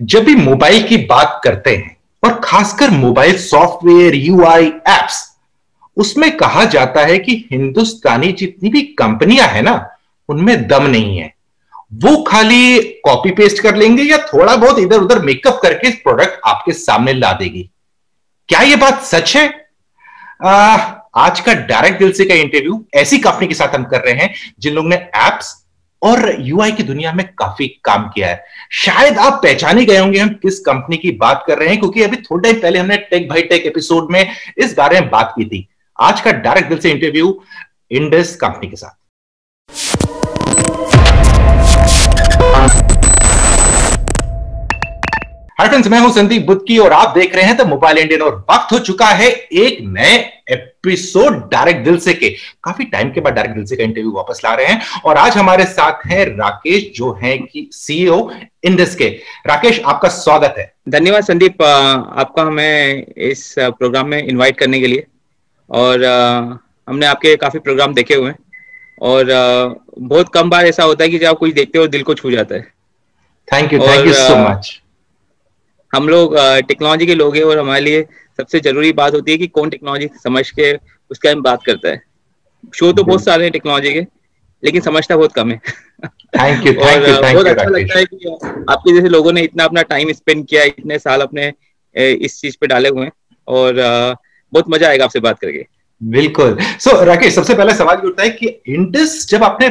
जब भी मोबाइल की बात करते हैं और खासकर मोबाइल सॉफ्टवेयर, यूआई, एप्स, उसमें कहा जाता है कि हिंदुस्तानी जितनी भी कंपनियां हैं ना, उनमें दम नहीं है। वो खाली कॉपी पेस्ट कर लेंगे या थोड़ा बहुत इधर उधर मेकअप करके प्रोडक्ट आपके सामने ला देगी। क्या यह बात सच है? आज का डायरेक्ट दिल से का इंटरव्यू ऐसी कंपनी के साथ हम कर रहे हैं जिन लोगों ने एप्स और यूआई की दुनिया में काफी काम किया है। शायद आप पहचाने गए होंगे हम किस कंपनी की बात कर रहे हैं, क्योंकि अभी थोड़ा टाइम पहले हमने टेक भाई टेक एपिसोड में इस बारे में बात की थी। आज का डायरेक्ट दिल से इंटरव्यू इंडस कंपनी के साथ। हाय फ्रेंड्स, मैं हूं संदीप बुद्की और आप देख रहे हैं द मोबाइल इंडियन। और वक्त हो चुका है एक नए एपिसोड डायरेक्ट दिल से के। काफी टाइम के बाद डायरेक्ट दिल से का इंटरव्यू वापस ला रहे हैं और आज हमारे साथ हैं राकेश, जो हैं कि सीईओ इंडस के। राकेश, आपका स्वागत है। धन्यवाद संदीप, आपका हमें इस प्रोग्राम में इनवाइट करने के लिए। और हमने आपके काफी प्रोग्राम देखे हुए हैं और बहुत कम बार ऐसा होता है कि जब आप कुछ देखते हो दिल को छू जाता है। Thank you so much. हम लोग टेक्नोलॉजी के लोग हैं और हमारे लिए सबसे जरूरी बात होती है कि कौन टेक्नोलॉजी समझ के उसके बारे में बात करता है। शो तो बहुत सारे हैं टेक्नोलॉजी के, लेकिन समझता बहुत कम है। थैंक यू बहुत अच्छा लगता है कि आपके जैसे लोगों ने इतना अपना टाइम स्पेंड किया, इतने साल अपने इस चीज पे डाले हुए हैं और बहुत मजा आएगा आपसे बात करके। बिल्कुल। सो राकेश, सबसे पहला सवाल उठता है कि इंडस जब आपने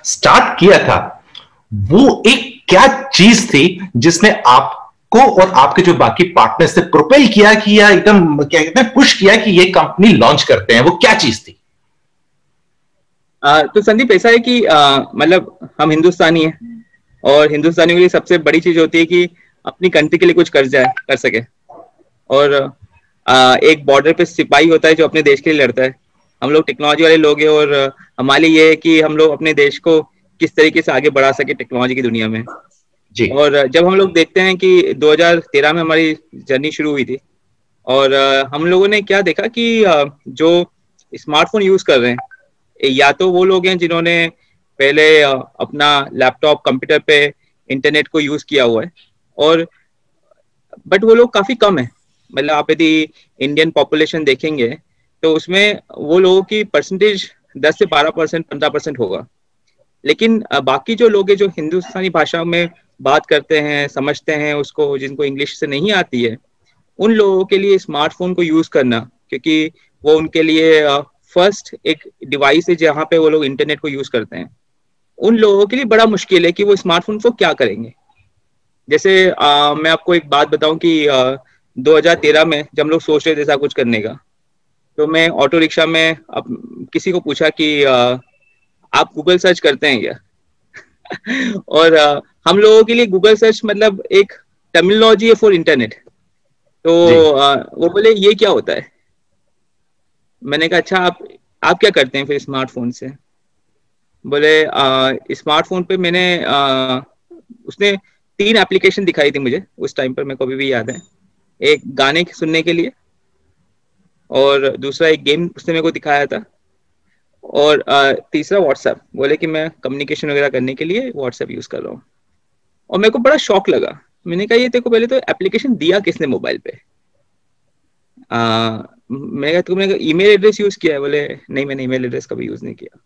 स्टार्ट किया था, वो एक क्या चीज थी जिसने आपको और आपके जो बाकी पार्टनर्स से प्रोपेल किया कि या एकदम क्या कहते हैं पुश किया कि ये कंपनी लॉन्च करते हैं? वो क्या चीज थी? तो संदीप, ऐसा है कि मतलब हम हिंदुस्तानी हैं और हिंदुस्तानियों के लिए सबसे बड़ी चीज होती है कि अपनी कंट्री के लिए कुछ कर सके। और एक बॉर्डर पे सिपाही होता है जो अपने देश के लिए लड़ता है। हम लोग टेक्नोलॉजी वाले लोग हैं और हमारे लिए ये है कि हम लोग अपने देश को किस तरीके से आगे बढ़ा सके टेक्नोलॉजी की दुनिया में जी। और जब हम लोग देखते हैं कि 2013 में हमारी जर्नी शुरू हुई थी और हम लोगों ने क्या देखा कि जो स्मार्टफोन यूज कर रहे हैं, या तो वो लोग हैं जिन्होंने पहले अपना लैपटॉप कंप्यूटर पे इंटरनेट को यूज किया हुआ है, और बट वो लोग काफी कम है। मतलब आप यदि इंडियन पॉपुलेशन देखेंगे तो उसमें वो लोगों की परसेंटेज 10 से 12%, 15% होगा। लेकिन बाकी जो लोग हैं जो हिंदुस्तानी भाषा में बात करते हैं, समझते हैं उसको, जिनको इंग्लिश से नहीं आती है, उन लोगों के लिए स्मार्टफोन को यूज करना, क्योंकि वो उनके लिए फर्स्ट एक डिवाइस है जहाँ पे वो लोग इंटरनेट को यूज करते हैं, उन लोगों के लिए बड़ा मुश्किल है कि वो स्मार्टफोन को क्या करेंगे। जैसे मैं आपको एक बात बताऊं कि 2013 में जब हम लोग सोच रहे थे ऐसा कुछ करने का, तो मैं ऑटो रिक्शा में किसी को पूछा कि आप गूगल सर्च करते हैं क्या? और हम लोगों के लिए गूगल सर्च मतलब एक टर्मिनोलॉजी है फॉर इंटरनेट। तो वो बोले ये क्या होता है? मैंने कहा अच्छा, आप क्या करते हैं फिर स्मार्टफोन से? बोले स्मार्टफोन पे मैंने उसने 3 एप्लीकेशन दिखाई थी मुझे उस टाइम पर, मेरे को अभी भी याद है। एक गाने सुनने के लिए, और दूसरा एक गेम उसने मेरे को दिखाया था, और तीसरा व्हाट्सएप। बोले कि मैं कम्युनिकेशन वगैरह करने के लिए व्हाट्सएप यूज कर रहा हूँ। और मेरे को बड़ा शौक लगा। मैंने कहा ये तेरे को पहले तो एप्लीकेशन दिया किसने मोबाइल पे? मैंने कहा तुमने ईमेल एड्रेस यूज किया है? बोले नहीं, मैंने ईमेल एड्रेस कभी यूज नहीं किया।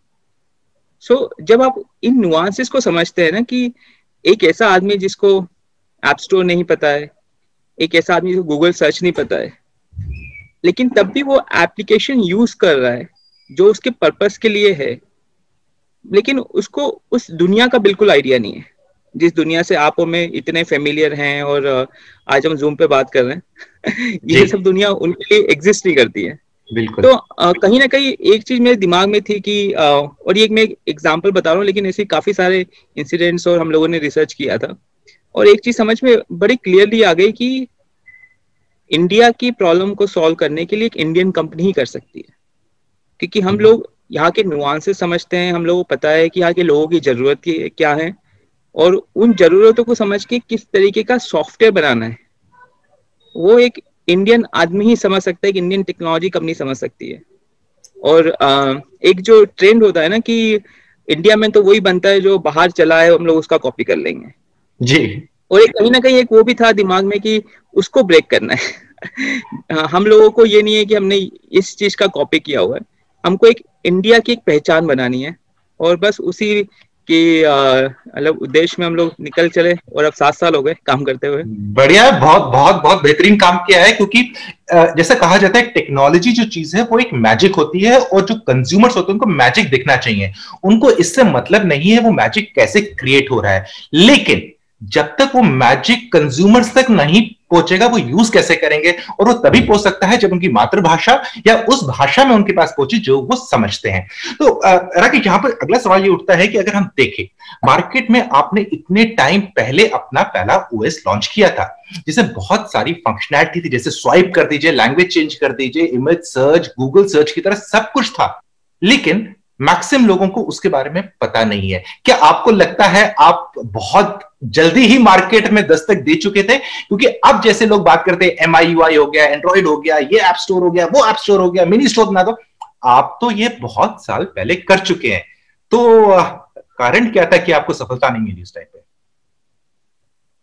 सो जब आप इन नुआंसेस को समझते हैं ना, कि एक ऐसा आदमी जिसको ऐप स्टोर नहीं पता है, एक ऐसा आदमी जिसको गूगल सर्च नहीं पता है, लेकिन तब भी वो एप्लीकेशन यूज कर रहा है जो उसके पर्पस के लिए है, लेकिन उसको उस दुनिया का बिल्कुल आइडिया नहीं है जिस दुनिया से आप में इतने फेमिलियर हैं। और आज हम जूम पे बात कर रहे हैं ये सब दुनिया उनके लिए एग्जिस्ट नहीं करती है। बिल्कुल। तो कहीं ना कहीं एक चीज मेरे दिमाग में थी कि और ये एक मैं एग्जांपल बता रहा हूँ, लेकिन ऐसे काफी सारे इंसिडेंट्स और हम लोगों ने रिसर्च किया था, और एक चीज समझ में बड़ी क्लियरली आ गई कि इंडिया की प्रॉब्लम को सॉल्व करने के लिए एक इंडियन कंपनी ही कर सकती है, क्योंकि हम लोग यहाँ के नुआंसेस समझते हैं, हम लोगों को पता है कि यहाँ के लोगों की जरूरत क्या है, और उन जरूरतों को समझ के किस तरीके का सॉफ्टवेयर बनाना है, वो एक इंडियन आदमी ही समझ सकता है, कि इंडियन टेक्नोलॉजी कंपनी समझ सकती है। और एक जो ट्रेंड होता है ना कि इंडिया में तो वही बनता है जो बाहर चला है, हम लोग उसका कॉपी कर लेंगे जी। और एक कहीं ना कहीं एक वो भी था दिमाग में कि उसको ब्रेक करना है। हम लोगों को ये नहीं है कि हमने इस चीज का कॉपी किया हुआ है, हमको एक इंडिया की एक पहचान बनानी है, और बस उसी कि मतलब उद्देश्य में हम लोग निकल चले, और अब 7 साल हो गए काम करते हुए। बढ़िया है, बहुत बहुत बहुत बेहतरीन काम किया है, क्योंकि जैसे कहा जाता है टेक्नोलॉजी जो चीज है वो एक मैजिक होती है, और जो कंज्यूमर्स होते हैं उनको मैजिक दिखना चाहिए, उनको इससे मतलब नहीं है वो मैजिक कैसे क्रिएट हो रहा है, लेकिन जब तक वो मैजिक कंज्यूमर्स तक नहीं पहुंचेगा वो यूज कैसे करेंगे, और वो तभी पहुंच सकता है जब उनकी मातृभाषा या उस भाषा में उनके पास पहुंचे जो वो समझते हैं। तो राकेश, यहां पर अगला सवाल ये उठता है कि अगर हम देखें मार्केट में आपने इतने टाइम पहले अपना पहला ओएस लॉन्च किया था जिसमें बहुत सारी फंक्शनैलिटी थी, जैसे स्वाइप कर दीजिए, लैंग्वेज चेंज कर दीजिए, इमेज सर्च, गूगल सर्च की तरह सब कुछ था, लेकिन मैक्सिमम लोगों को उसके बारे में पता नहीं है। क्या आपको लगता है आप बहुत जल्दी ही मार्केट में दस्तक दे चुके थे? क्योंकि अब जैसे लोग बात करते हैं MIUI हो गया, एंड्रॉइड हो गया, ये ऐप स्टोर हो गया, वो ऐप स्टोर हो गया, मिनी स्टोर बना दो, आप तो ये बहुत साल पहले कर चुके हैं। तो कारण क्या था कि आपको सफलता नहीं मिली उस टाइम पे?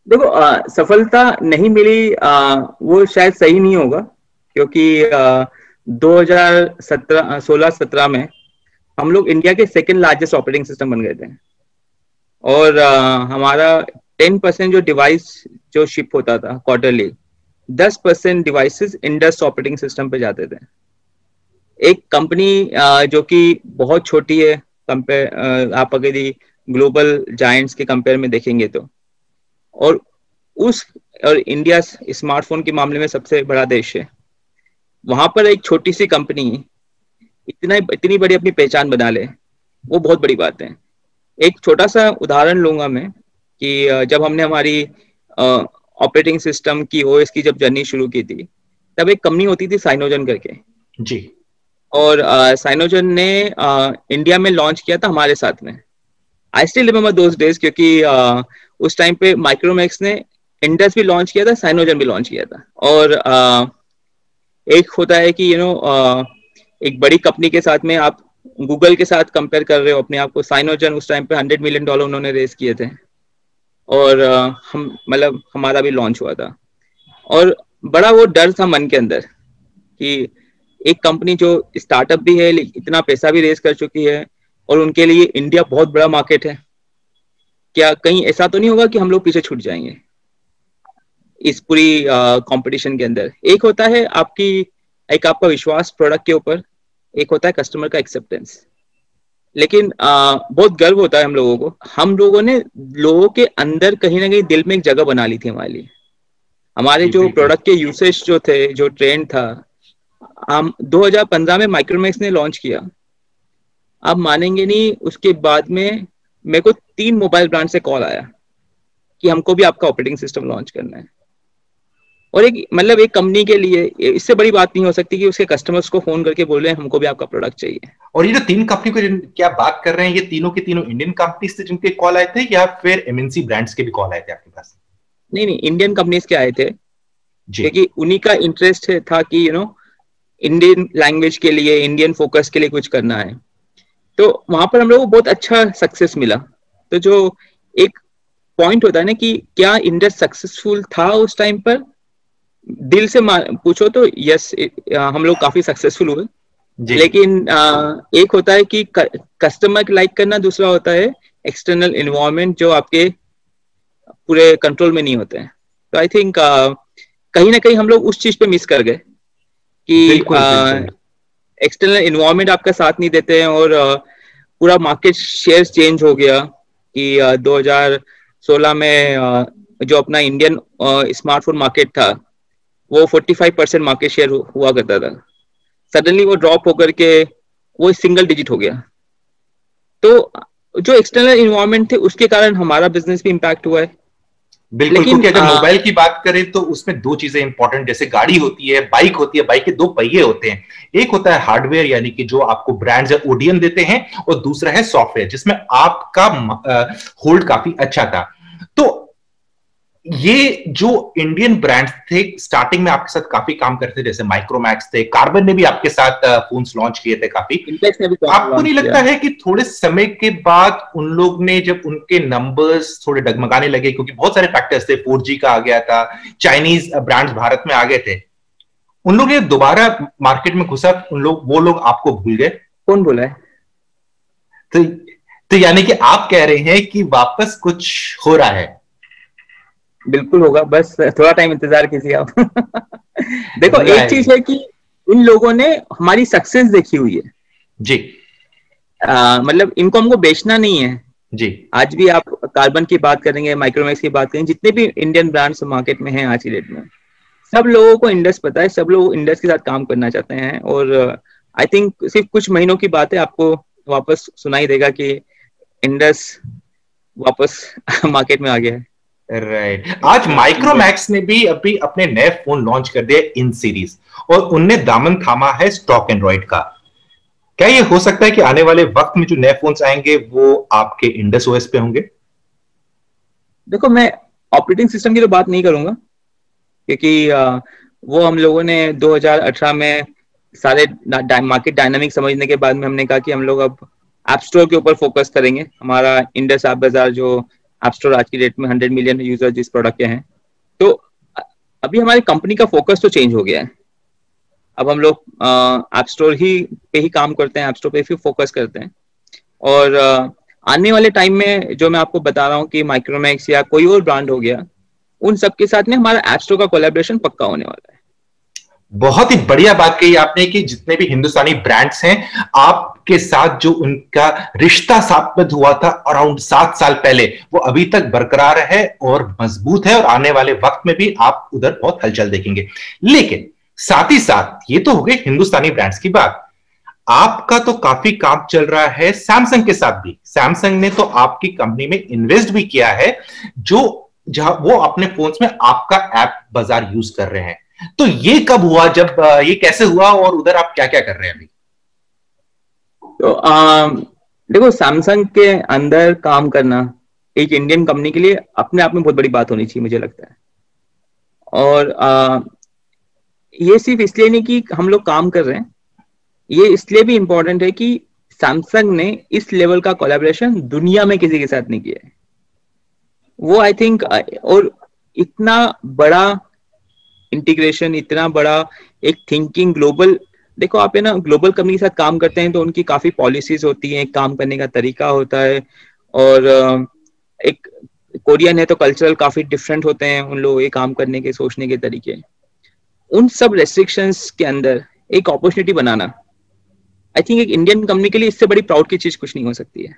देखो, सफलता नहीं मिली, वो शायद सही नहीं होगा, क्योंकि 2016-17 में हम लोग इंडिया के सेकंड लार्जेस्ट ऑपरेटिंग सिस्टम बन गए थे, और हमारा 10% जो डिवाइस जो शिप होता था quarterly, 10% devices Indus operating system पे जाते थे। एक कंपनी जो कि बहुत छोटी है कंपेयर, आप अगर ग्लोबल जायंट्स के कंपेयर में देखेंगे तो, और इंडिया स्मार्टफोन के मामले में सबसे बड़ा देश है, वहां पर एक छोटी सी कंपनी इतनी बड़ी अपनी पहचान बना ले, वो बहुत बड़ी बात है। एक छोटा सा उदाहरण लूंगा मैं कि जब हमने हमारी ऑपरेटिंग सिस्टम की ओएस की जब जर्नी शुरू की थी, तब एक कंपनी होती थी साइनोजन करके जी, और साइनोजन ने इंडिया में लॉन्च किया था हमारे साथ में। I still remember those days, क्योंकि उस टाइम पे माइक्रोमैक्स ने इंडस भी लॉन्च किया था, साइनोजन भी लॉन्च किया था। और एक होता है कि एक बड़ी कंपनी के साथ में आप गूगल के साथ कंपेयर कर रहे हो अपने आप को। साइनोजन उस टाइम पे $100 मिलियन उन्होंने रेस किए थे, और हम मतलब हमारा भी लॉन्च हुआ था, और बड़ा वो डर था मन के अंदर कि एक कंपनी जो स्टार्टअप भी है, इतना पैसा भी रेस कर चुकी है, और उनके लिए इंडिया बहुत बड़ा मार्केट है, क्या कहीं ऐसा तो नहीं होगा कि हम लोग पीछे छूट जाएंगे इस पूरी कंपटीशन के अंदर। एक होता है आपका विश्वास प्रोडक्ट के ऊपर, एक होता है कस्टमर का एक्सेप्टेंस। लेकिन बहुत गर्व होता है हम लोगों को, हम लोगों ने लोगों के अंदर कहीं ना कहीं दिल में एक जगह बना ली थी हमारे लिए। हमारे जो प्रोडक्ट के यूसेज जो थे, जो ट्रेंड था, हम 2015 में माइक्रोमैक्स ने लॉन्च किया। आप मानेंगे नहीं, उसके बाद में मेरे को 3 मोबाइल ब्रांड से कॉल आया कि हमको भी आपका ऑपरेटिंग सिस्टम लॉन्च करना है। और एक कंपनी के लिए इससे बड़ी बात नहीं हो सकती कि उसके कस्टमर्स को फोन करके बोल रहे हैं हमको भी आपका प्रोडक्ट चाहिए। और ये जो 3 कंपनी को क्या बात कर रहे हैं, ये तीनों के तीनों इंडियन कंपनीज से जिनके कॉल आए थे, या फिर MNC ब्रांड्स के भी कॉल आए थे आपके पास? नहीं, इंडियन कंपनीज के आए थे, क्योंकि उन्हीं का इंटरेस्ट था कि इंडियन लैंग्वेज के लिए, इंडियन फोकस के लिए कुछ करना है। तो वहां पर हम लोग को बहुत अच्छा सक्सेस मिला। तो जो एक पॉइंट होता है ना कि क्या इंडस सक्सेसफुल था उस टाइम पर, दिल से पूछो तो यस, हम लोग काफी सक्सेसफुल हुए। लेकिन एक होता है कि कस्टमर लाइक करना, दूसरा होता है एक्सटर्नल एनवायरनमेंट जो आपके पूरे कंट्रोल में नहीं होते हैं। तो आई थिंक कहीं ना कहीं हम लोग उस चीज पे मिस कर गए कि एक्सटर्नल एनवायरनमेंट आपका साथ नहीं देते हैं, और पूरा मार्केट शेयर चेंज हो गया कि 2016 में जो अपना इंडियन स्मार्टफोन मार्केट था वो 45% मार्केट शेयर हुआ करता था, सडनली वो ड्रॉप होकर के वो सिंगल डिजिट हो गया। तो जो एक्सटर्नल एनवायरनमेंट थे उसके कारण हमारा बिजनेस भी इम्पैक्ट हुआ है। बिल्कुल, क्योंकि अगर मोबाइल की बात करें तो उसमें 2 चीजें इंपॉर्टेंट, जैसे गाड़ी होती है, बाइक होती है, बाइक के 2 पहिए होते हैं। एक होता है हार्डवेयर, यानी कि जो आपको ब्रांड्स या ODM देते हैं, और दूसरा है सॉफ्टवेयर, जिसमें आपका होल्ड काफी अच्छा था। तो ये जो इंडियन ब्रांड्स थे स्टार्टिंग में आपके साथ काफी काम करते थे, जैसे माइक्रोमैक्स थे, कार्बन ने भी आपके साथ फोन्स लॉन्च किए थे काफी। इंटेक्स ने भी आपको नहीं लगता है कि थोड़े समय के बाद उन लोग ने, जब उनके नंबर्स थोड़े डगमगाने लगे, क्योंकि बहुत सारे फैक्टर्स थे, 4G का आ गया था, चाइनीज ब्रांड्स भारत में आ गए थे, उन लोग ने दोबारा मार्केट में घुसा, वो लोग आपको भूल गए? कौन बोला है? तो यानी कि आप कह रहे हैं कि वापस कुछ हो रहा है? बिल्कुल होगा, बस थोड़ा टाइम इंतजार कीजिए आप। देखो एक चीज है कि इन लोगों ने हमारी सक्सेस देखी हुई है जी। मतलब इनको हमको बेचना नहीं है जी। आज भी आप कार्बन की बात करेंगे, माइक्रोमैक्स की बात करेंगे, जितने भी इंडियन ब्रांड्स मार्केट में हैं आज की डेट में, सब लोगों को इंडस पता है, सब लोग इंडस के साथ काम करना चाहते हैं। और आई थिंक सिर्फ कुछ महीनों की बात है, आपको वापस सुनाई देगा कि इंडस वापस मार्केट में आ गया है। राइट आज माइक्रोमैक्स ने भी अभी अपने नए फोन लॉन्च कर दिए इन सीरीज, और उनने दामन थामा है स्टॉक एंड्रॉइड का। क्या ये हो सकता है कि आने वाले वक्त में जो नए फोन्स आएंगे वो आपके इंडस ओएस पे होंगे? देखो मैं ऑपरेटिंग सिस्टम की तो बात नहीं करूंगा, क्योंकि वो हम लोगों ने 2018 में सारे मार्केट डायनामिक समझने के बाद में हमने कहा कि हम लोग अब ऐप स्टोर के ऊपर फोकस करेंगे। हमारा इंडस ऐप बाजार जो ऐप स्टोर आज की डेट में 100 मिलियन यूजर जिस प्रोडक्ट के हैं, तो अभी हमारी कंपनी का फोकस तो चेंज हो गया है। अब हम लोग ऐप स्टोर पे ही काम करते हैं, ऐप स्टोर पे ही फोकस करते हैं। और आने वाले टाइम में जो मैं आपको बता रहा हूँ कि माइक्रोमैक्स या कोई और ब्रांड हो गया, उन सब के साथ में हमारा ऐप स्टोर का कोलैबोरेशन पक्का होने वाला है। बहुत ही बढ़िया बात कही आपने कि जितने भी हिंदुस्तानी ब्रांड्स हैं, आपके साथ जो उनका रिश्ता स्थापित हुआ था अराउंड 7 साल पहले, वो अभी तक बरकरार है और मजबूत है, और आने वाले वक्त में भी आप उधर बहुत हलचल देखेंगे। लेकिन साथ ही साथ ये तो हो गई हिंदुस्तानी ब्रांड्स की बात, आपका तो काफी काम चल रहा है सैमसंग के साथ भी। सैमसंग ने तो आपकी कंपनी में इन्वेस्ट भी किया है, जहां वो अपने फोन्स में आपका ऐप बाजार यूज कर रहे हैं। तो ये कब हुआ, जब ये कैसे हुआ, और उधर आप क्या क्या कर रहे हैं अभी? तो देखो सैमसंग के अंदर काम करना एक इंडियन कंपनी के लिए अपने आप में बहुत बड़ी बात होनी चाहिए मुझे लगता है। और ये सिर्फ इसलिए नहीं कि हम लोग काम कर रहे हैं, ये इसलिए भी इंपॉर्टेंट है कि सैमसंग ने इस लेवल का कोलैबोरेशन दुनिया में किसी के साथ नहीं किया है। वो आई थिंक, और इतना बड़ा इंटीग्रेशन, इतना बड़ा एक थिंकिंग ग्लोबल, देखो आप है ना, ग्लोबल कंपनी के साथ काम करते हैं तो उनकी काफी पॉलिसीज होती हैं, काम करने का तरीका होता है। और एक कोरियन है तो कल्चरल काफी डिफरेंट होते हैं उन लोगों के काम करने के, सोचने के तरीके। उन सब रेस्ट्रिक्शंस के अंदर एक अपॉर्चुनिटी बनाना, आई थिंक एक इंडियन कंपनी के लिए इससे बड़ी प्राउड की चीज कुछ नहीं हो सकती है।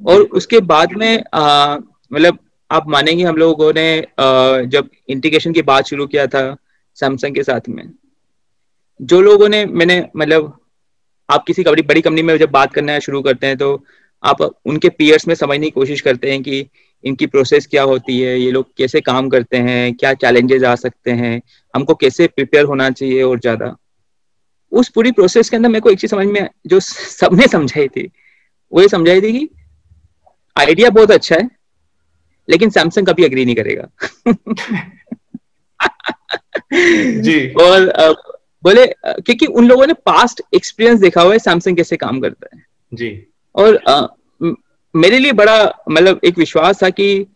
और उसके बाद में मतलब आप मानेंगे हम लोगों ने जब इंटीग्रेशन की बात शुरू किया था सैमसंग के साथ में, जो लोगों ने, मैंने मतलब आप किसी बड़ी कंपनी में जब बात करना शुरू करते हैं तो आप उनके पीयर्स में समझने की कोशिश करते हैं कि इनकी प्रोसेस क्या होती है, ये लोग कैसे काम करते हैं, क्या चैलेंजेस आ सकते हैं, हमको कैसे प्रिपेयर होना चाहिए। और ज्यादा उस पूरी प्रोसेस के अंदर मेरे को एक चीज समझ में जो सबने समझाई थी, वो ये समझाई थी कि आइडिया बहुत अच्छा है लेकिन सैमसंग कभी एग्री नहीं करेगा। जी। और बोले क्योंकि उन लोगों ने पास्ट एक्सपीरियंस देखा हुआ है सैमसंग कैसे काम करता है जी। और मेरे लिए बड़ा मतलब एक विश्वास था कि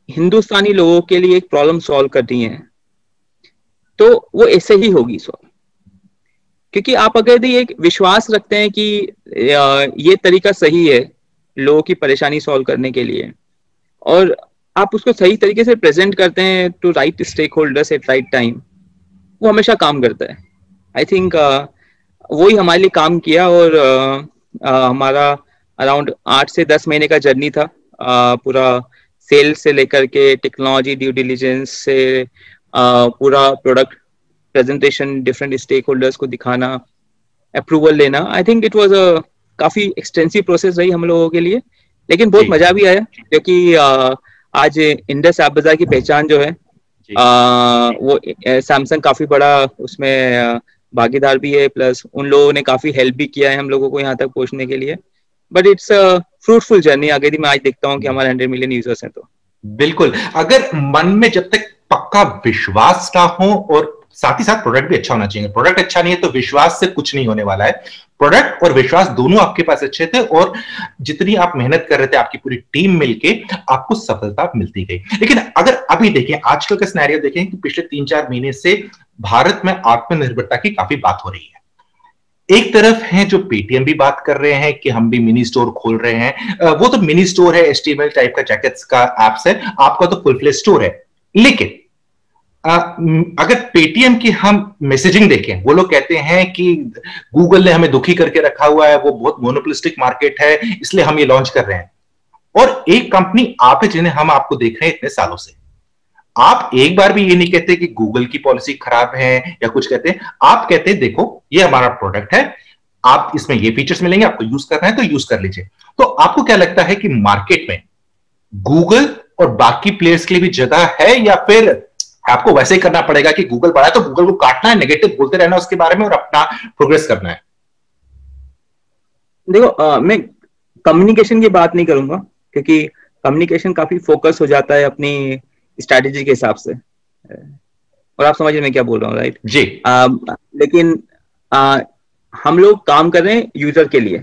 हिंदुस्तानी लोगों के लिए एक प्रॉब्लम सॉल्व करनी है तो वो ऐसे ही होगी सॉल्व, क्योंकि आप अगर ये एक विश्वास रखते हैं कि ये तरीका सही है लोगों की परेशानी सॉल्व करने के लिए, और आप उसको सही तरीके से प्रेजेंट करते हैं to right stakeholders at right time, वो हमेशा काम करता है। आई थिंक वही हमारे लिए काम किया। और हमारा अराउंड 8 से 10 महीने का जर्नी था, पूरा सेल्स से लेकर के टेक्नोलॉजी ड्यू डिलिजेंस से पूरा product presentation, different stakeholders को दिखाना, अप्रूवल लेना। I think it was a काफी एक्सटेंसिव प्रोसेस रही हम लोगों के लिए, लेकिन बहुत मजा भी आया क्योंकि आज इंडस ऐप बाजार की पहचान जो है वो सैमसंग काफी बड़ा उसमें भागीदार भी है, प्लस उन लोगों ने काफी हेल्प भी किया है हम लोगों को यहाँ तक पहुंचने के लिए। But it's a fruitful journey. आगे भी मैं आज देखता हूँ कि हमारे 100 मिलियन यूजर्स हैं। तो बिल्कुल, अगर मन में जब तक पक्का विश्वास ना हो, और साथ ही साथ प्रोडक्ट भी अच्छा होना चाहिए। प्रोडक्ट अच्छा नहीं है तो विश्वास से कुछ नहीं होने वाला है। प्रोडक्ट और विश्वास दोनों आपके पास अच्छे थे, और जितनी आप मेहनत कर रहे थे आपकी पूरी टीम मिलके, आपको सफलता मिलती गई। लेकिन अगर अभी देखें, आजकल का सिनेरियो देखें कि पिछले 3-4 महीने से भारत में आत्मनिर्भरता की काफी बात हो रही है। एक तरफ है जो पेटीएम भी बात कर रहे हैं कि हम भी मिनी स्टोर खोल रहे हैं। वो तो मिनी स्टोर है, एचटीएमएल टाइप का जैकेट्स का एप्स है, आपका तो फुल फ्लेज स्टोर है। लेकिन अगर पेटीएम की हम मैसेजिंग देखें, वो लोग कहते हैं कि गूगल ने हमें दुखी करके रखा हुआ है, वो बहुत मोनोपोलिस्टिक मार्केट है, इसलिए हम ये लॉन्च कर रहे हैं। और एक कंपनी आप है जिन्हें हम आपको देख रहे हैं इतने सालों से, आप एक बार भी ये नहीं कहते कि गूगल की पॉलिसी खराब है या कुछ कहते हैं। आप कहते हैं देखो ये हमारा प्रोडक्ट है, आप इसमें ये फीचर्स मिलेंगे, आपको यूज करना है तो यूज कर लीजिए। तो आपको क्या लगता है कि मार्केट में गूगल और बाकी प्लेयर्स के लिए भी जगह है, या फिर आपको वैसे ही करना पड़ेगा कि गूगल बढ़ा है तो गूगल को काटना है, नेगेटिव बोलते रहना उसके बारे में और अपना प्रोग्रेस करना है? देखो, मैं कम्युनिकेशन की बात नहीं करूंगा, क्योंकि कम्युनिकेशन काफी फोकस हो जाता है अपनी स्ट्रैटेजी के हिसाब से, और आप समझिए मैं क्या बोल रहा हूँ, राइट जी। लेकिन हम लोग काम कर रहे हैं यूजर के लिए,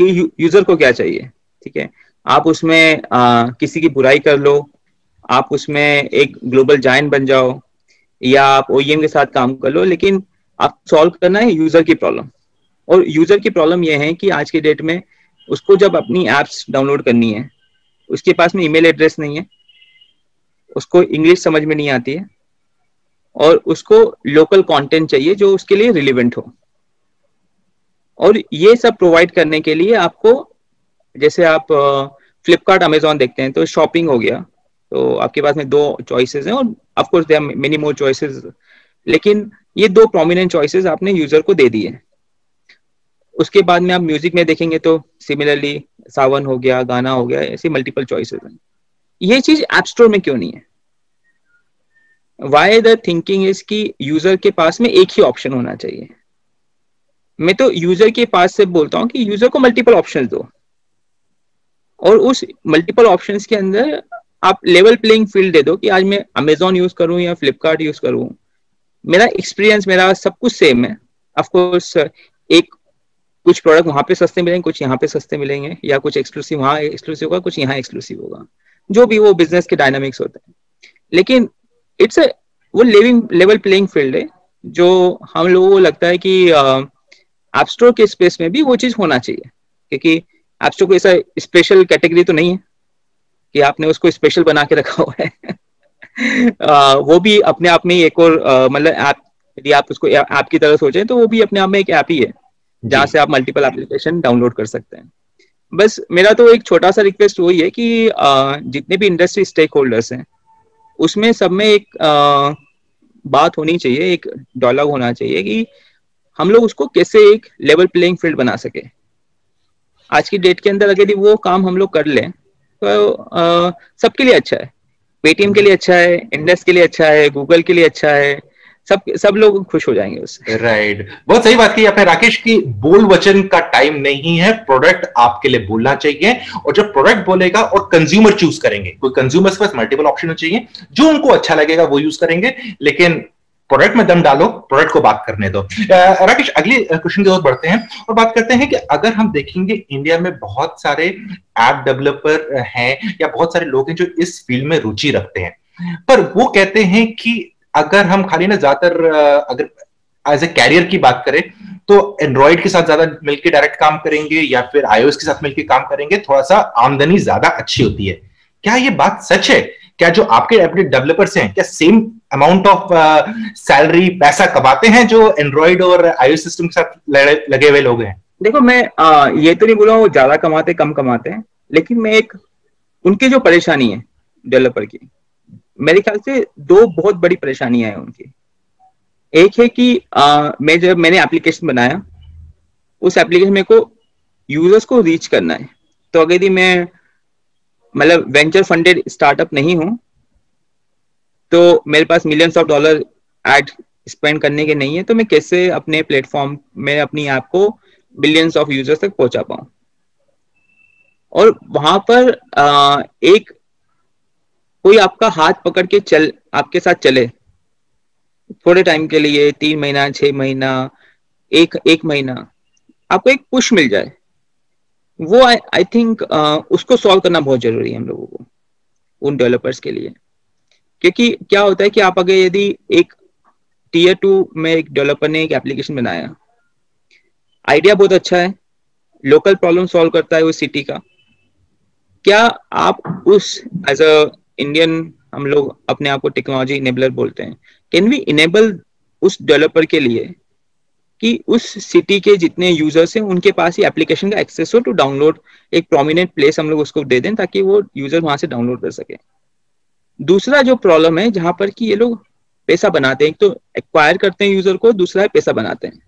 कि यूजर को क्या चाहिए। ठीक है, आप उसमें किसी की बुराई कर लो, आप उसमें एक ग्लोबल जायंट बन जाओ, या आप ओईएम के साथ काम कर लो, लेकिन आप सॉल्व करना है यूजर की प्रॉब्लम। और यूजर की प्रॉब्लम यह है कि आज के डेट में उसको जब अपनी एप्स डाउनलोड करनी है, उसके पास में ईमेल एड्रेस नहीं है, उसको इंग्लिश समझ में नहीं आती है, और उसको लोकल कंटेंट चाहिए जो उसके लिए रिलेवेंट हो। और ये सब प्रोवाइड करने के लिए आपको, जैसे आप फ्लिपकार्ट अमेजोन देखते हैं तो शॉपिंग हो गया, तो आपके पास में 2 चॉइसेस हैं, और of course there are many more choices, लेकिन ये 2 प्रोमिनेंट चॉइसेस आपने यूजर को दे दिए। उसके बाद में आप म्यूजिक में देखेंगे तो सिमिलरली सावन हो गया, गाना हो गया, ऐसे मल्टीपल चॉइसेस हैं। ये चीज ऐप स्टोर में क्यों नहीं है? वाई द थिंकिंग इज कि यूजर के पास में एक ही ऑप्शन होना चाहिए। मैं तो यूजर के पास से बोलता हूँ कि यूजर को मल्टीपल ऑप्शंस दो, और उस मल्टीपल ऑप्शंस के अंदर आप लेवल प्लेइंग फील्ड दे दो कि आज मैं अमेजोन यूज करूं या फ्लिपकार्ट यूज करूं, मेरा एक्सपीरियंस, मेरा सब कुछ सेम है। ऑफ कोर्स एक कुछ प्रोडक्ट वहां पे सस्ते मिलेंगे, कुछ यहाँ पे सस्ते मिलेंगे, या कुछ एक्सक्लूसिव वहां एक्सक्लूसिव होगा, कुछ यहाँ एक्सक्लूसिव होगा, जो भी वो बिजनेस के डायनामिक्स होते हैं। लेकिन इट्स वो लिविंग लेवल प्लेइंग फील्ड है, जो हम लोगों को लगता है कि ऐप स्टोर के स्पेस में भी वो चीज होना चाहिए, क्योंकि ऐप स्टोर को ऐसा स्पेशल कैटेगरी तो नहीं है कि आपने उसको स्पेशल बना के रखा हुआ है। वो भी अपने आप में एक और मतलब ऐप, यदि आप उसको ऐप की तरह सोचें तो वो भी अपने आप में एक ऐप ही है, जहां से आप मल्टीपल एप्लीकेशन डाउनलोड कर सकते हैं। बस मेरा तो एक छोटा सा रिक्वेस्ट वही है कि जितने भी इंडस्ट्री स्टेक होल्डर्स हैं, उसमें सब में एक बात होनी चाहिए, एक डायलॉग होना चाहिए कि हम लोग उसको कैसे एक लेवल प्लेइंग फील्ड बना सके। आज की डेट के अंदर अगर यदि वो काम हम लोग कर लें तो सबके लिए अच्छा है। पेटीएम के लिए अच्छा है, इंडस के लिए अच्छा है, गूगल के लिए अच्छा है, सब लोग खुश हो जाएंगे उससे। राइट, बहुत सही बात की आपने राकेश, की बोल वचन का टाइम नहीं है, प्रोडक्ट आपके लिए बोलना चाहिए, और जब प्रोडक्ट बोलेगा और कंज्यूमर चूज करेंगे, कोई कंज्यूमर्स के पास मल्टीपल ऑप्शन चाहिए, जो उनको अच्छा लगेगा वो यूज करेंगे, लेकिन प्रोडक्ट में दम डालो, प्रोडक्ट को बात करने दो। राकेश, अगले क्वेश्चन की ओर बढ़ते हैं और बात करते हैं कि अगर हम देखेंगे इंडिया में बहुत सारे ऐप डेवलपर हैं या बहुत सारे लोग हैं जो इस फील्ड में रुचि रखते हैं, पर वो कहते हैं कि अगर हम खाली ना ज्यादातर अगर एज ए कैरियर की बात करें तो एंड्रॉइड के साथ ज्यादा मिलकर डायरेक्ट काम करेंगे या फिर iOS के साथ मिलकर काम करेंगे, थोड़ा सा आमदनी ज्यादा अच्छी होती है। क्या ये बात सच है? क्या जो आपके डेवलपर्स हैं क्या सेम अमाउंट ऑफ सैलरी पैसा कमाते हैं जो एंड्रॉइड और iOS सिस्टम के साथ लगे हुए लोग हैं? देखो, मैं ये तो नहीं बोला वो ज्यादा कमाते कम कमाते हैं, लेकिन मैं एक उनकी जो परेशानी है डेवलपर की, मेरे ख्याल से 2 बहुत बड़ी परेशानियां हैं उनकी। एक है कि जब मैंने एप्लीकेशन बनाया, उस एप्लीकेशन में को यूजर्स को रीच करना है, तो अगर यदि मैं मतलब वेंचर फंडेड स्टार्टअप नहीं हूं, तो मेरे पास millions of dollar ad spend करने के नहीं है, तो मैं कैसे अपने प्लेटफॉर्म में अपनी ऐप को बिलियंस ऑफ यूजर्स तक पहुंचा पाऊं। और वहां पर एक कोई आपका हाथ पकड़ के आपके साथ चले थोड़े टाइम के लिए, 3 महीना, 6 महीना, एक महीना, आपको एक पुश मिल जाए, वो आई थिंक उसको सॉल्व करना बहुत जरूरी है हम लोगों को, उन डेवलपर्स के लिए। क्योंकि क्या होता है कि आप अगर यदि एक Tier 2 में एक डेवलपर ने एक एप्लीकेशन बनाया, आइडिया बहुत अच्छा है, लोकल प्रॉब्लम सॉल्व करता है उस सिटी का, क्या आप उस एज अ इंडियन, हम लोग अपने आप को टेक्नोलॉजी इनेबलर बोलते हैं, कैन वी इनेबल उस डेवलपर के लिए कि उस सिटी के जितने यूजर्स हैं उनके पास ही एप्लीकेशन का एक्सेस हो टू डाउनलोड, एक प्रोमिनेंट प्लेस हम लोग उसको दे दें ताकि वो यूजर वहां से डाउनलोड कर सके। दूसरा जो प्रॉब्लम है जहां पर कि ये लोग पैसा बनाते हैं, एक तो एक्वायर करते हैं यूजर को, दूसरा है पैसा बनाते हैं।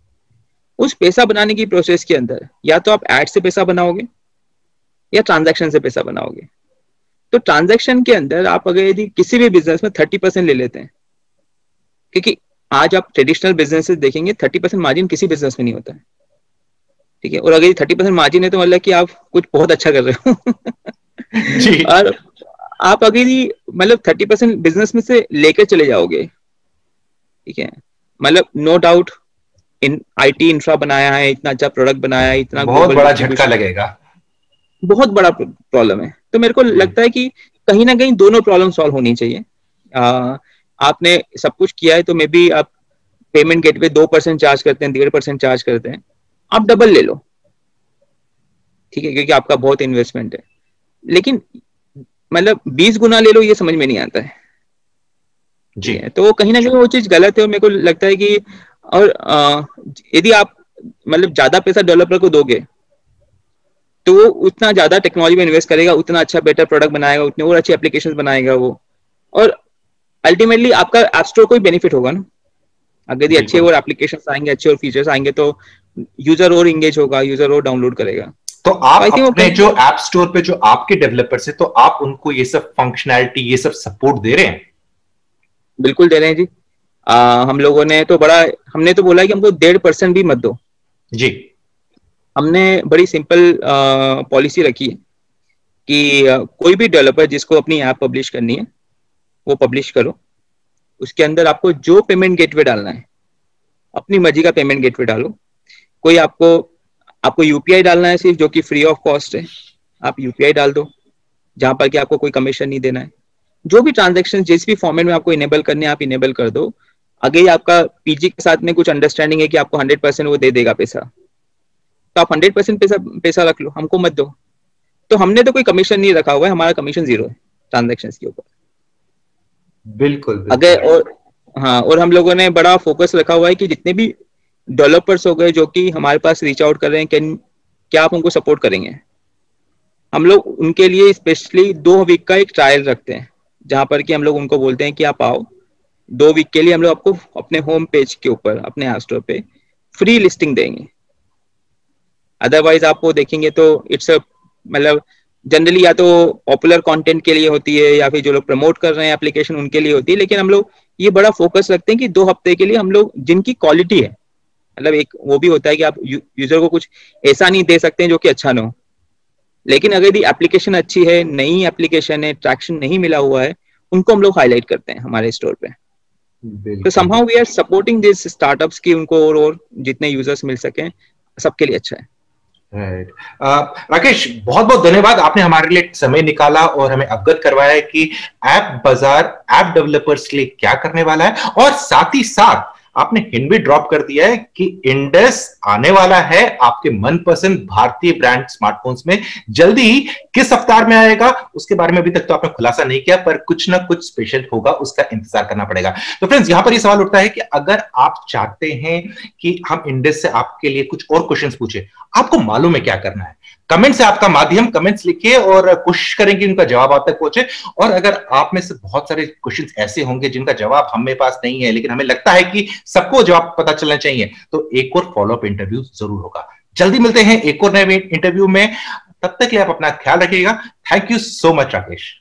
उस पैसा बनाने की प्रोसेस के अंदर या तो आप एड से पैसा बनाओगे या ट्रांजैक्शन से पैसा बनाओगे। तो ट्रांजैक्शन के अंदर आप अगर यदि किसी भी बिजनेस में 30% ले लेते हैं, क्योंकि आज आप ट्रेडिशनल बिजनेसेस देखेंगे 30% मार्जिन किसी बिजनेस में नहीं होता है, ठीक है, और अगर 30% मार्जिन है तो मतलब कि आप कुछ बहुत अच्छा कर रहे हो जी। और आप अगर मतलब 30% बिजनेस में से लेकर चले जाओगे, ठीक है, मतलब no doubt in IT infra बनाया है, इतना अच्छा प्रोडक्ट बनाया है, इतना बहुत ग्लोबल बड़ा झटका डिस्ट्रीब्यूशन, लगेगा। बहुत बड़ा प्रॉब्लम है। तो मेरे को लगता है कि कहीं ना कहीं दोनों प्रॉब्लम सॉल्व होनी चाहिए। आपने सब कुछ किया है तो मे बी आप पेमेंट गेटवे 2% चार्ज करते हैं, 1.5% चार्ज करते हैं, आप डबल ले लो, ठीक है, क्योंकि आपका बहुत इन्वेस्टमेंट है। लेकिन मतलब 20 गुना ले लो, ये समझ में नहीं आता है जी। तो कहीं ना कहीं वो चीज गलत है। और मेरे को लगता है कि और यदि आप मतलब ज्यादा पैसा डेवलपर को दोगे तो वो उतना ज्यादा टेक्नोलॉजी में इन्वेस्ट करेगा, उतना अच्छा बेटर प्रोडक्ट बनाएगा, उतनी और अच्छी एप्लीकेशन बनाएगा वो, और अल्टीमेटली आपका ऐप स्टोर को ही बेनिफिट होगा ना। अगर ये अच्छे और एप्लीकेशन आएंगे, अच्छे और फीचर्स आएंगे तो यूजर और इंगेज होगा, यूजर और डाउनलोड करेगा। तो आप तो अपने जो ऐप स्टोर पे जो आपके डेवलपर्स है, तो आप उनको ये सब फंक्शनैलिटी, ये सब सपोर्ट दे रहे हैं? बिल्कुल दे रहे हैं जी। हम लोगों ने तो हमने तो बोला कि हमको 1.5% भी मत दो जी। हमने बड़ी सिंपल पॉलिसी रखी है कि कोई भी डेवलपर जिसको अपनी ऐप पब्लिश करनी है वो पब्लिश करो, उसके अंदर आपको जो पेमेंट गेटवे डालना है अपनी मर्जी का पेमेंट गेटवे डालो। कोई आपको यूपीआई डालना है सिर्फ, जो कि फ्री ऑफ कॉस्ट है, आप यूपीआई डाल दो, जहां पर कि आपको कोई कमीशन नहीं देना है। जो भी ट्रांजैक्शन जिस भी फॉर्मेट में आपको इनेबल करने आप इनेबल कर दो। अगर आपका पीजी के साथ में कुछ अंडरस्टैंडिंग है कि आपको 100% वो दे देगा पैसा, तो आप 100% पैसा रख लो, हमको मत दो। तो हमने तो कोई कमीशन नहीं रखा हुआ है, हमारा कमीशन 0 है ट्रांजैक्शन के ऊपर। बिल्कुल। अगर और हम लोगों ने बड़ा फोकस रखा हुआ है कि जितने भी डेवलपर्स हो गए जो कि हमारे पास रीच आउट कर रहे हैं, क्या आप उनको सपोर्ट करेंगे। हम लोग उनके लिए स्पेशली 2 वीक का एक ट्रायल रखते हैं, जहां पर कि हम लोग उनको बोलते हैं कि आप आओ 2 वीक के लिए, हम लोग आपको अपने होम पेज के ऊपर अपने ऐप स्टोर पे फ्री लिस्टिंग देंगे। अदरवाइज आप वो देखेंगे तो इट्स मतलब जनरली या तो पॉपुलर कंटेंट के लिए होती है या फिर जो लोग प्रमोट कर रहे हैं एप्लीकेशन उनके लिए होती है। लेकिन हम लोग ये बड़ा फोकस रखते हैं कि 2 हफ्ते के लिए हम लोग जिनकी क्वालिटी है, मतलब एक वो भी होता है कि आप यूजर को कुछ ऐसा नहीं दे सकते हैं जो कि अच्छा ना हो, लेकिन अगर यदि एप्लीकेशन अच्छी है, नई एप्लीकेशन है, ट्रैक्शन नहीं मिला हुआ है, उनको हम लोग हाईलाइट करते हैं हमारे स्टोर पे। तो somehow we are supporting this startups की उनको और जितने यूजर्स मिल सके सबके लिए अच्छा है। राइट। राकेश, बहुत बहुत धन्यवाद, आपने हमारे लिए समय निकाला और हमें अवगत करवाया कि ऐप बाजार ऐप डेवलपर्स के लिए क्या करने वाला है, और साथ ही साथ आपने हिंट भी ड्रॉप कर दिया है कि इंडस आने वाला है आपके मनपसंद भारतीय ब्रांड स्मार्टफोन्स में। जल्दी ही किस अवतार में आएगा उसके बारे में अभी तक तो आपने खुलासा नहीं किया, पर कुछ ना कुछ स्पेशल होगा, उसका इंतजार करना पड़ेगा। तो फ्रेंड्स, यहां पर यह सवाल उठता है कि अगर आप चाहते हैं कि हम इंडस से आपके लिए कुछ और क्वेश्चंस पूछे, आपको मालूम है क्या करना है। कमेंट से आपका माध्यम, कमेंट्स लिखिए और कोशिश करेंगे उनका जवाब आप तक पहुंचे। और अगर आप में से बहुत सारे क्वेश्चंस ऐसे होंगे जिनका जवाब हमें पास नहीं है, लेकिन हमें लगता है कि सबको जवाब पता चलना चाहिए, तो एक और फॉलोअप इंटरव्यू जरूर होगा। जल्दी मिलते हैं एक और नए इंटरव्यू में, तब तक के लिए आप अपना ख्याल रखिएगा। Thank you so much Rakesh.